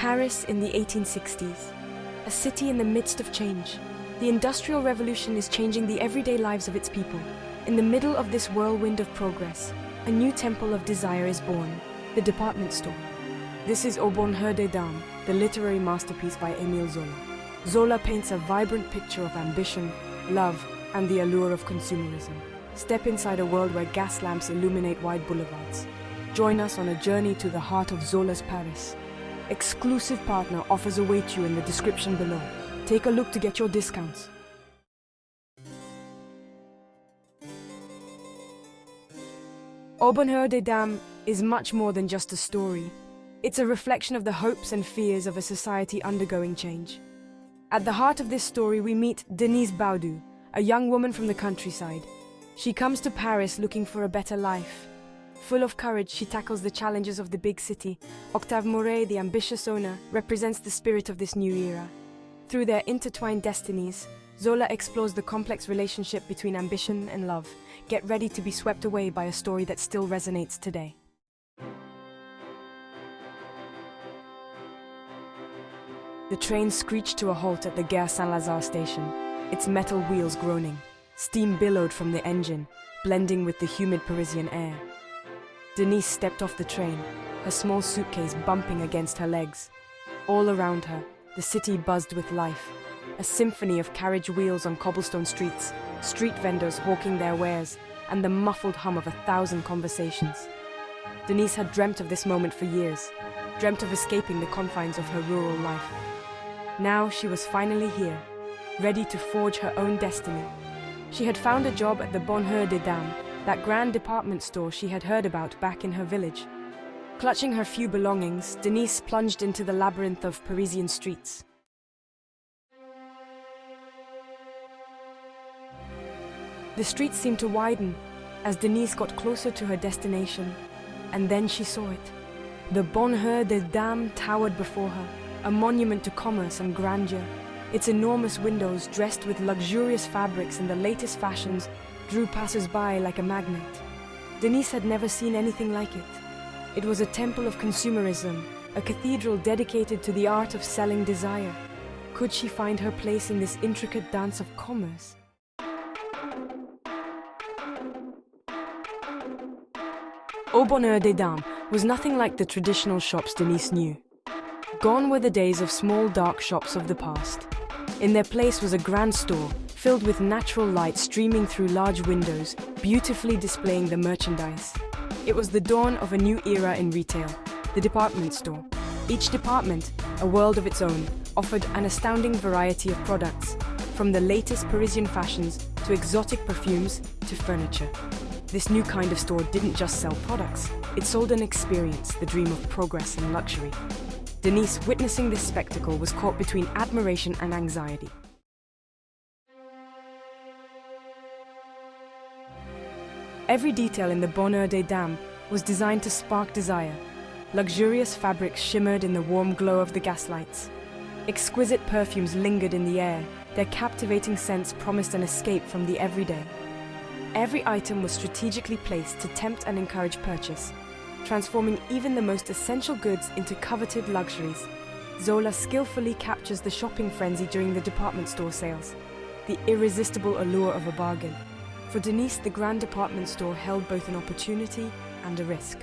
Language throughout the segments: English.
Paris in the 1860s, a city in the midst of change. The Industrial Revolution is changing the everyday lives of its people. In the middle of this whirlwind of progress, a new temple of desire is born, the department store. This is Au Bonheur des Dames, the literary masterpiece by Émile Zola. Zola paints a vibrant picture of ambition, love, and the allure of consumerism. Step inside a world where gas lamps illuminate wide boulevards. Join us on a journey to the heart of Zola's Paris. Exclusive partner offers await you in the description below. Take a look to get your discounts. Au Bonheur des Dames is much more than just a story. It's a reflection of the hopes and fears of a society undergoing change. At the heart of this story, we meet Denise Baudu, a young woman from the countryside. She comes to Paris looking for a better life. Full of courage, she tackles the challenges of the big city. Octave Mouret, the ambitious owner, represents the spirit of this new era. Through their intertwined destinies, Zola explores the complex relationship between ambition and love. Get ready to be swept away by a story that still resonates today. The train screeched to a halt at the Gare Saint-Lazare station, its metal wheels groaning. Steam billowed from the engine, blending with the humid Parisian air. Denise stepped off the train, her small suitcase bumping against her legs. All around her, the city buzzed with life. A symphony of carriage wheels on cobblestone streets, street vendors hawking their wares, and the muffled hum of 1,000 conversations. Denise had dreamt of this moment for years, dreamt of escaping the confines of her rural life. Now she was finally here, ready to forge her own destiny. She had found a job at the Bonheur des Dames, that grand department store she had heard about back in her village. Clutching her few belongings, Denise plunged into the labyrinth of Parisian streets. The streets seemed to widen as Denise got closer to her destination, and then she saw it. The Bonheur des Dames towered before her, a monument to commerce and grandeur. Its enormous windows, dressed with luxurious fabrics and the latest fashions, drew passers-by like a magnet. Denise had never seen anything like it. It was a temple of consumerism, a cathedral dedicated to the art of selling desire. Could she find her place in this intricate dance of commerce? Au Bonheur des Dames was nothing like the traditional shops Denise knew. Gone were the days of small dark shops of the past. In their place was a grand store, filled with natural light streaming through large windows, beautifully displaying the merchandise. It was the dawn of a new era in retail, the department store. Each department, a world of its own, offered an astounding variety of products, from the latest Parisian fashions to exotic perfumes to furniture. This new kind of store didn't just sell products, it sold an experience, the dream of progress and luxury. Denise, witnessing this spectacle, was caught between admiration and anxiety. Every detail in the Bonheur des Dames was designed to spark desire. Luxurious fabrics shimmered in the warm glow of the gaslights. Exquisite perfumes lingered in the air, their captivating scents promised an escape from the everyday. Every item was strategically placed to tempt and encourage purchase, transforming even the most essential goods into coveted luxuries. Zola skillfully captures the shopping frenzy during the department store sales, the irresistible allure of a bargain. For Denise, the grand department store held both an opportunity and a risk.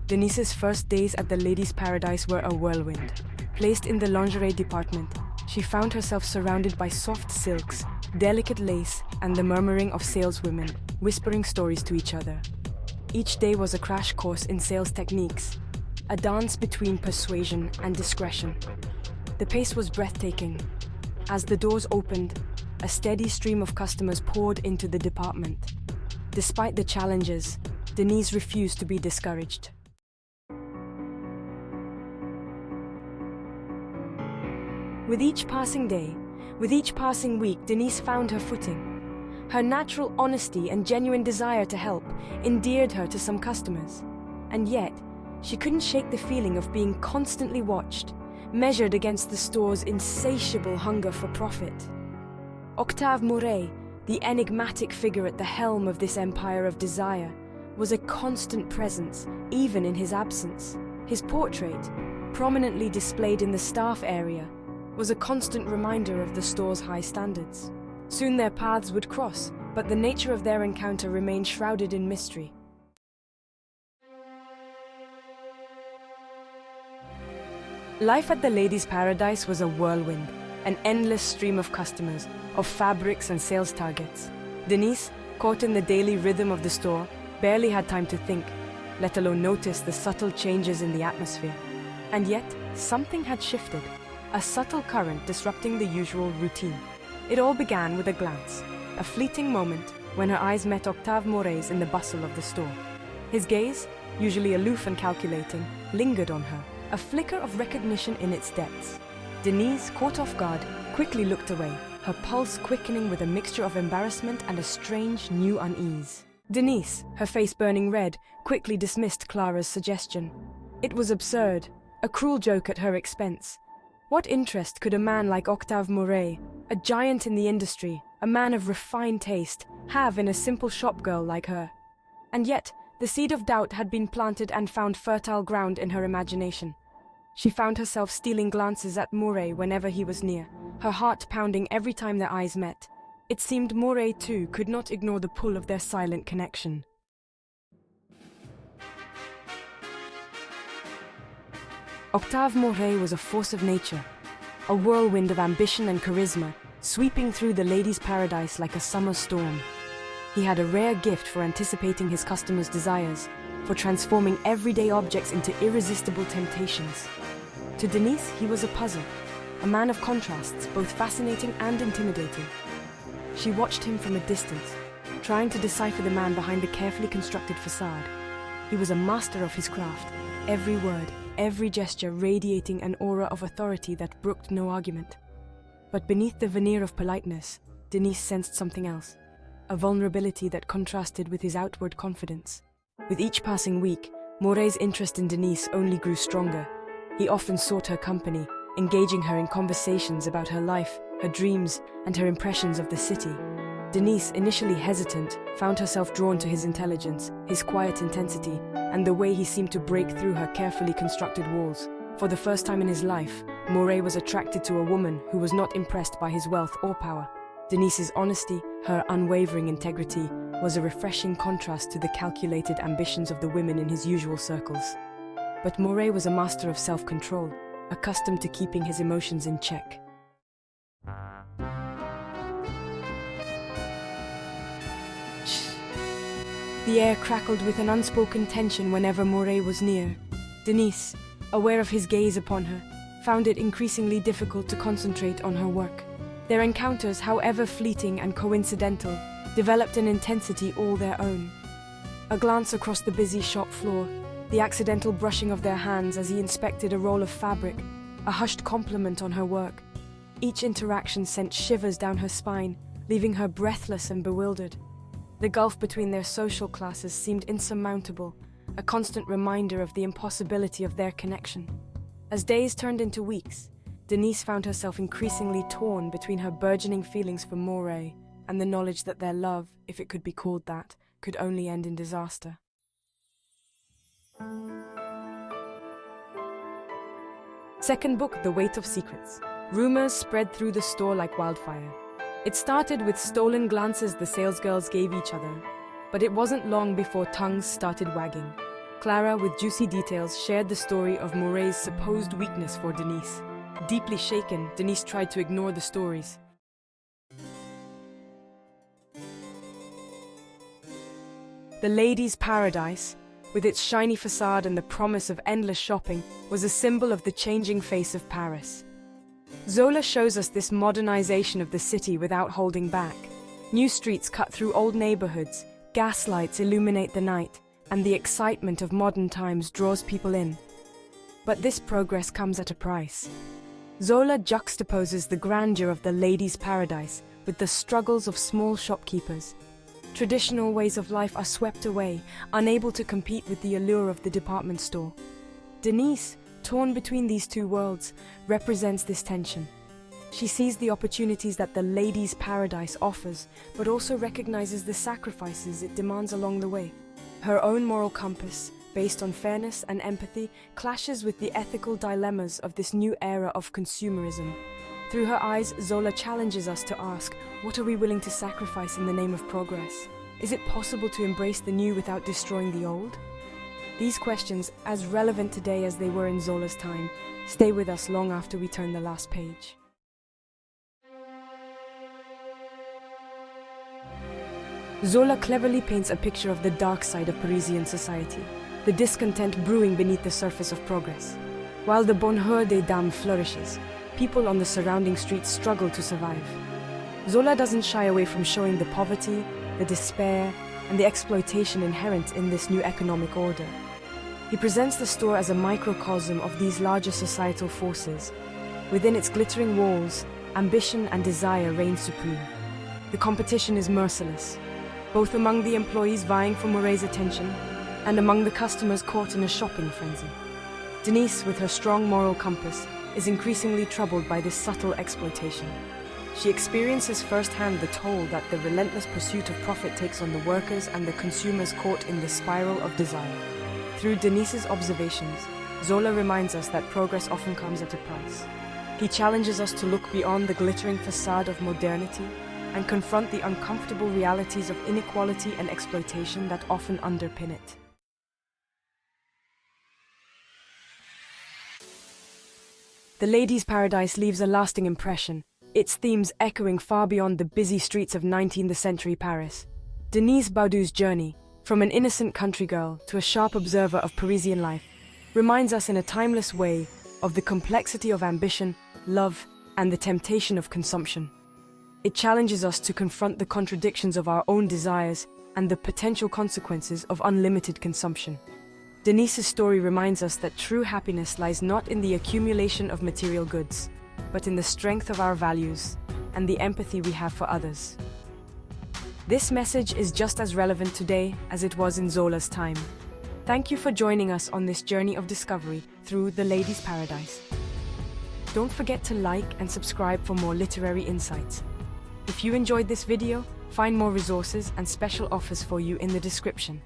Denise's first days at the ladies' paradise were a whirlwind. Placed in the lingerie department, she found herself surrounded by soft silks, delicate lace, and the murmuring of saleswomen, whispering stories to each other. Each day was a crash course in sales techniques, a dance between persuasion and discretion. The pace was breathtaking. As the doors opened, a steady stream of customers poured into the department. Despite the challenges, Denise refused to be discouraged. With each passing day, with each passing week, Denise found her footing. Her natural honesty and genuine desire to help endeared her to some customers. And yet, she couldn't shake the feeling of being constantly watched, measured against the store's insatiable hunger for profit. Octave Mouret, the enigmatic figure at the helm of this empire of desire, was a constant presence, even in his absence. His portrait, prominently displayed in the staff area, was a constant reminder of the store's high standards. Soon their paths would cross, but the nature of their encounter remained shrouded in mystery. Life at the Ladies' Paradise was a whirlwind, an endless stream of customers, of fabrics and sales targets. Denise, caught in the daily rhythm of the store, barely had time to think, let alone notice the subtle changes in the atmosphere. And yet, something had shifted, a subtle current disrupting the usual routine. It all began with a glance, a fleeting moment when her eyes met Octave Moret's in the bustle of the store. His gaze, usually aloof and calculating, lingered on her, a flicker of recognition in its depths. Denise, caught off guard, quickly looked away, her pulse quickening with a mixture of embarrassment and a strange, new unease. Denise, her face burning red, quickly dismissed Clara's suggestion. It was absurd, a cruel joke at her expense. What interest could a man like Octave Moret, a giant in the industry, a man of refined taste, have in a simple shop girl like her? And yet, the seed of doubt had been planted and found fertile ground in her imagination. She found herself stealing glances at Moret whenever he was near, her heart pounding every time their eyes met. It seemed Moret, too, could not ignore the pull of their silent connection. Octave Moret was a force of nature, a whirlwind of ambition and charisma, sweeping through the Ladies' Paradise like a summer storm. He had a rare gift for anticipating his customers' desires, for transforming everyday objects into irresistible temptations. To Denise, he was a puzzle, a man of contrasts, both fascinating and intimidating. She watched him from a distance, trying to decipher the man behind the carefully constructed facade. He was a master of his craft, every word, every gesture radiating an aura of authority that brooked no argument. But beneath the veneer of politeness, Denise sensed something else, a vulnerability that contrasted with his outward confidence. With each passing week, Moret's interest in Denise only grew stronger. He often sought her company, engaging her in conversations about her life, her dreams, and her impressions of the city. Denise, initially hesitant, found herself drawn to his intelligence, his quiet intensity, and the way he seemed to break through her carefully constructed walls. For the first time in his life, Moret was attracted to a woman who was not impressed by his wealth or power. Denise's honesty, her unwavering integrity, was a refreshing contrast to the calculated ambitions of the women in his usual circles. But Moret was a master of self-control, accustomed to keeping his emotions in check. The air crackled with an unspoken tension whenever Moret was near. Denise, aware of his gaze upon her, found it increasingly difficult to concentrate on her work. Their encounters, however fleeting and coincidental, developed an intensity all their own. A glance across the busy shop floor, the accidental brushing of their hands as he inspected a roll of fabric, a hushed compliment on her work. Each interaction sent shivers down her spine, leaving her breathless and bewildered. The gulf between their social classes seemed insurmountable, a constant reminder of the impossibility of their connection. As days turned into weeks, Denise found herself increasingly torn between her burgeoning feelings for Moret and the knowledge that their love, if it could be called that, could only end in disaster. Second book, The Weight of Secrets. Rumors spread through the store like wildfire. It started with stolen glances the salesgirls gave each other, but it wasn't long before tongues started wagging. Clara, with juicy details, shared the story of Moret's supposed weakness for Denise. Deeply shaken, Denise tried to ignore the stories. The Ladies' Paradise, with its shiny facade and the promise of endless shopping, was a symbol of the changing face of Paris. Zola shows us this modernization of the city without holding back. New streets cut through old neighborhoods, gaslights illuminate the night, and the excitement of modern times draws people in. But this progress comes at a price. Zola juxtaposes the grandeur of the Ladies' Paradise with the struggles of small shopkeepers. Traditional ways of life are swept away, unable to compete with the allure of the department store. Denise, torn between these two worlds, represents this tension. She sees the opportunities that the Ladies' Paradise offers, but also recognizes the sacrifices it demands along the way. Her own moral compass, based on fairness and empathy, clashes with the ethical dilemmas of this new era of consumerism. Through her eyes, Zola challenges us to ask, what are we willing to sacrifice in the name of progress? Is it possible to embrace the new without destroying the old? These questions, as relevant today as they were in Zola's time, stay with us long after we turn the last page. Zola cleverly paints a picture of the dark side of Parisian society, the discontent brewing beneath the surface of progress. While the bonheur des dames flourishes, people on the surrounding streets struggle to survive. Zola doesn't shy away from showing the poverty, the despair, and the exploitation inherent in this new economic order. He presents the store as a microcosm of these larger societal forces. Within its glittering walls, ambition and desire reign supreme. The competition is merciless, both among the employees vying for Moret's attention and among the customers caught in a shopping frenzy. Denise, with her strong moral compass, is increasingly troubled by this subtle exploitation. She experiences firsthand the toll that the relentless pursuit of profit takes on the workers and the consumers caught in the spiral of desire. Through Denise's observations, Zola reminds us that progress often comes at a price. He challenges us to look beyond the glittering facade of modernity and confront the uncomfortable realities of inequality and exploitation that often underpin it. The Ladies' Paradise leaves a lasting impression, its themes echoing far beyond the busy streets of 19th century Paris. Denise Baudou's journey, from an innocent country girl to a sharp observer of Parisian life, reminds us in a timeless way of the complexity of ambition, love, and the temptation of consumption. It challenges us to confront the contradictions of our own desires and the potential consequences of unlimited consumption. Denise's story reminds us that true happiness lies not in the accumulation of material goods, but in the strength of our values and the empathy we have for others. This message is just as relevant today as it was in Zola's time. Thank you for joining us on this journey of discovery through The Ladies' Paradise. Don't forget to like and subscribe for more literary insights. If you enjoyed this video, find more resources and special offers for you in the description.